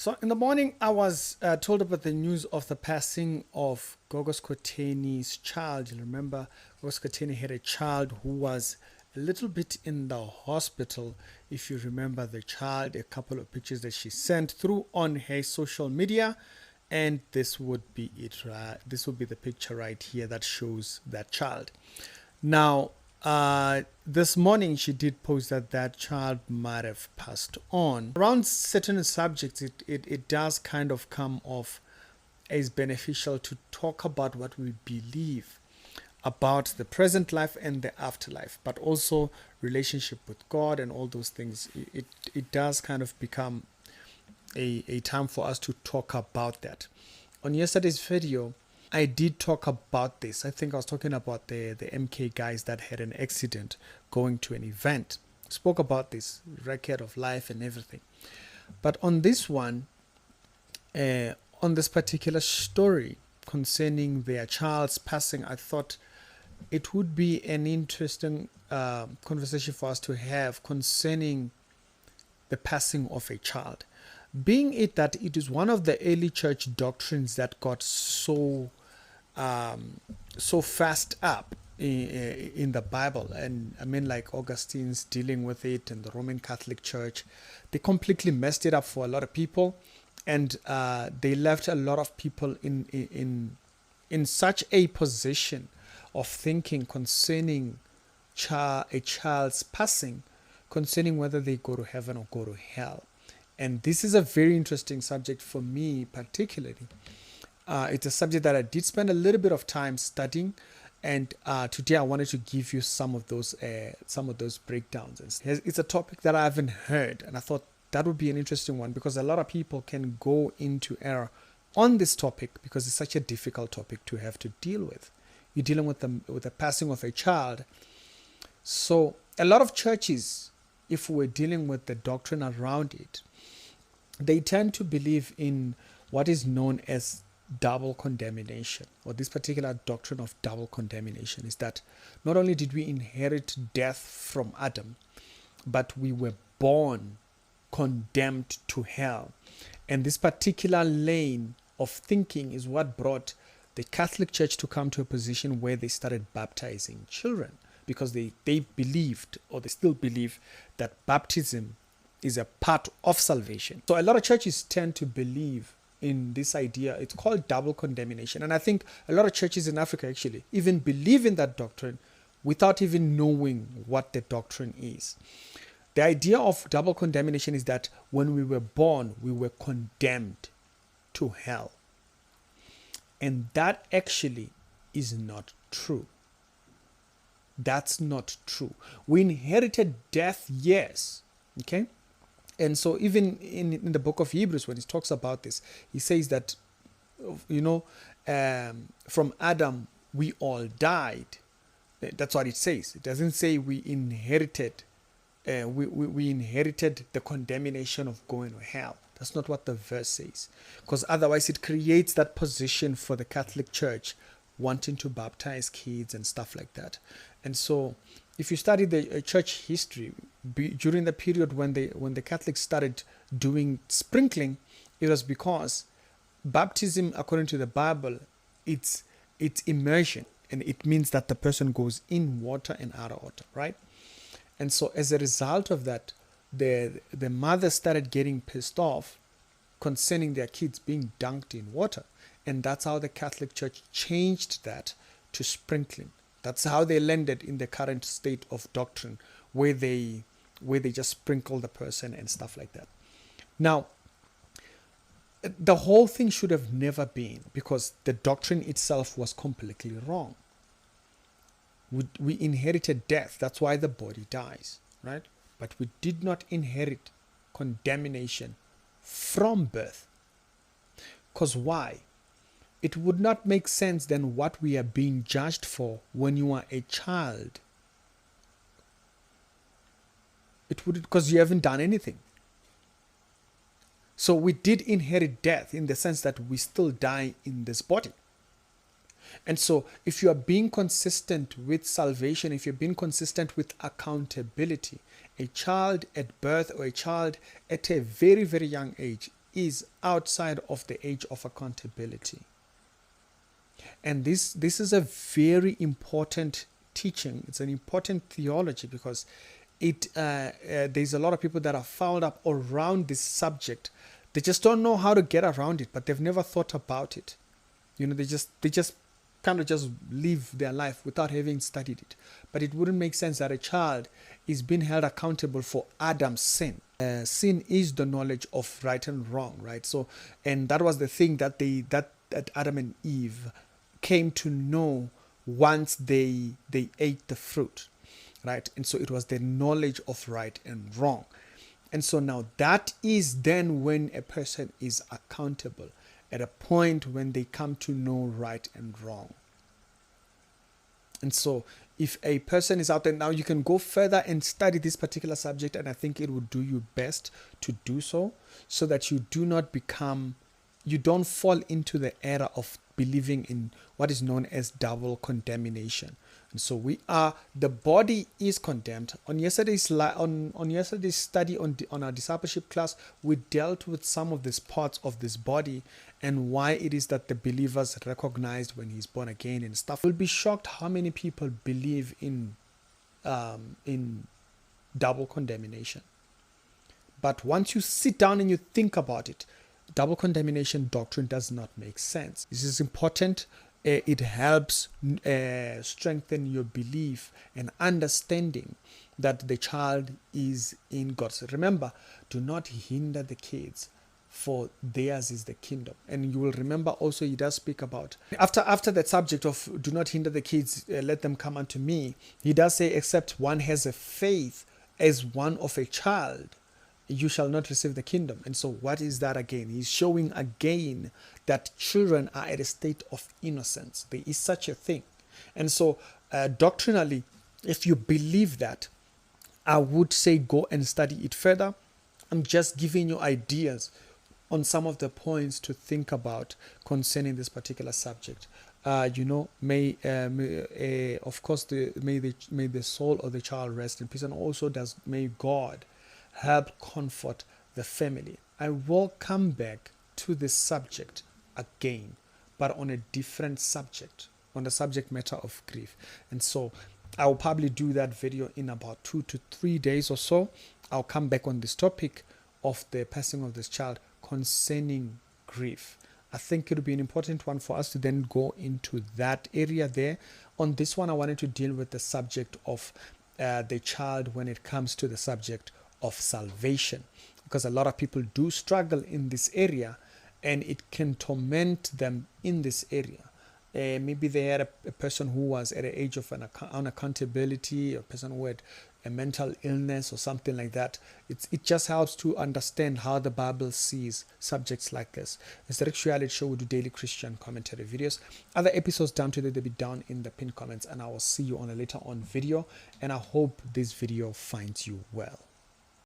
So in the morning, I was told about the news of the passing of Gogo Skhotheni's child. You remember, Gogo Skhotheni had a child who was a little bit in the hospital. If you remember the child, a couple of pictures that she sent through on her social media, and this would be it. Right? This would be the picture right here that shows that child. Now, this morning she did post that that child might have passed on. Around certain subjects, it does kind of come off as beneficial to talk about what we believe about the present life and the afterlife, but also relationship with God and all those things. It does kind of become a time for us to talk about that. On yesterday's video, I did talk about this. I think I was talking about the MK guys that had an accident going to an event. Spoke about this record of life and everything. But on this one, on this particular story concerning their child's passing, I thought it would be an interesting conversation for us to have concerning the passing of a child. Being it that it is one of the early church doctrines that got so fast up in the Bible, and I mean, like Augustine's dealing with it, and the Roman Catholic Church, they completely messed it up for a lot of people, and they left a lot of people in such a position of thinking concerning a child's passing, concerning whether they go to heaven or go to hell. And this is a very interesting subject for me particularly. It's a subject that I did spend a little bit of time studying, and today I wanted to give you some of those breakdowns. It's a topic that I haven't heard, and I thought that would be an interesting one because a lot of people can go into error on this topic because it's such a difficult topic to have to deal with. You're dealing with the passing of a child. So a lot of churches, if we're dealing with the doctrine around it, they tend to believe in what is known as double condemnation, or this particular doctrine of double condemnation is that not only did we inherit death from Adam, but we were born condemned to hell. And this particular lane of thinking is what brought the Catholic Church to come to a position where they started baptizing children, because they believed, or they still believe, that baptism is a part of salvation. So a lot of churches tend to believe in this idea. It's called double condemnation. And I think a lot of churches in Africa actually even believe in that doctrine without even knowing what the doctrine is. The idea of double condemnation is that when we were born, we were condemned to hell. And that actually is not true. That's not true. We inherited death, yes. Okay? And so even in the book of Hebrews, when he talks about this, he says that, from Adam, we all died. That's what it says. It doesn't say we inherited we inherited the condemnation of going to hell. That's not what the verse says. Because otherwise it creates that position for the Catholic Church wanting to baptize kids and stuff like that. And so if you study the church history, during the period when the Catholics started doing sprinkling, it was because baptism, according to the Bible, it's immersion, and it means that the person goes in water and out of water, right? And so as a result of that, the mother started getting pissed off concerning their kids being dunked in water, and that's how the Catholic Church changed that to sprinkling. That's how they landed in the current state of doctrine, where they just sprinkle the person and stuff like that. Now, the whole thing should have never been, because the doctrine itself was completely wrong. We inherited death. That's why the body dies, right? But we did not inherit condemnation from birth. Because why? It would not make sense then what we are being judged for when you are a child. It would, because you haven't done anything. So we did inherit death in the sense that we still die in this body. And so if you are being consistent with salvation, if you're being consistent with accountability, a child at birth or a child at a very, very young age is outside of the age of accountability. And this is a very important teaching. It's an important theology, because there's a lot of people that are fouled up around this subject. They just don't know how to get around it, but they've never thought about it. They just kind of just live their life without having studied it. But it wouldn't make sense that a child is being held accountable for Adam's sin. Sin is the knowledge of right and wrong, right? So, and that was the thing that that Adam and Eve came to know once they ate the fruit, right? And so it was the knowledge of right and wrong. And so now that is then when a person is accountable, at a point when they come to know right and wrong. And so if a person is out there, now you can go further and study this particular subject, and I think it would do you best to do so that you do not become, you don't fall into the error of believing in what is known as double condemnation. And so the body is condemned. On yesterday's study on our discipleship class, we dealt with some of these parts of this body and why it is that the believers recognized when he's born again and stuff. You'll be shocked how many people believe in double condemnation. But once you sit down and you think about it, double condemnation doctrine does not make sense. This is important. It helps strengthen your belief and understanding that the child is in God. So remember, do not hinder the kids, for theirs is the kingdom. And you will remember also he does speak about, after that subject of do not hinder the kids, let them come unto me, he does say, except one has a faith as one of a child, you shall not receive the kingdom. And so what is that again? He's showing again that children are at a state of innocence. There is such a thing. And so doctrinally, if you believe that, I would say go and study it further. I'm just giving you ideas on some of the points to think about concerning this particular subject. May the soul of the child rest in peace, and also may God help comfort the family. I will come back to this subject again, but on a different subject, on the subject matter of grief. And so I'll probably do that video in about 2 to 3 days or so. I'll come back on this topic of the passing of this child concerning grief. I think it would be an important one for us to then go into that area there. On this one, I wanted to deal with the subject of the child when it comes to the subject of salvation, because a lot of people do struggle in this area and it can torment them in this area. Maybe they had a person who was at the age of unaccountability, a person who had a mental illness or something like that. It just helps to understand how the Bible sees subjects like this. It's the Rich Reality Show. We do daily Christian commentary videos. Other episodes down today, they'll be down in the pinned comments, and I will see you on a later on video. And I hope this video finds you well.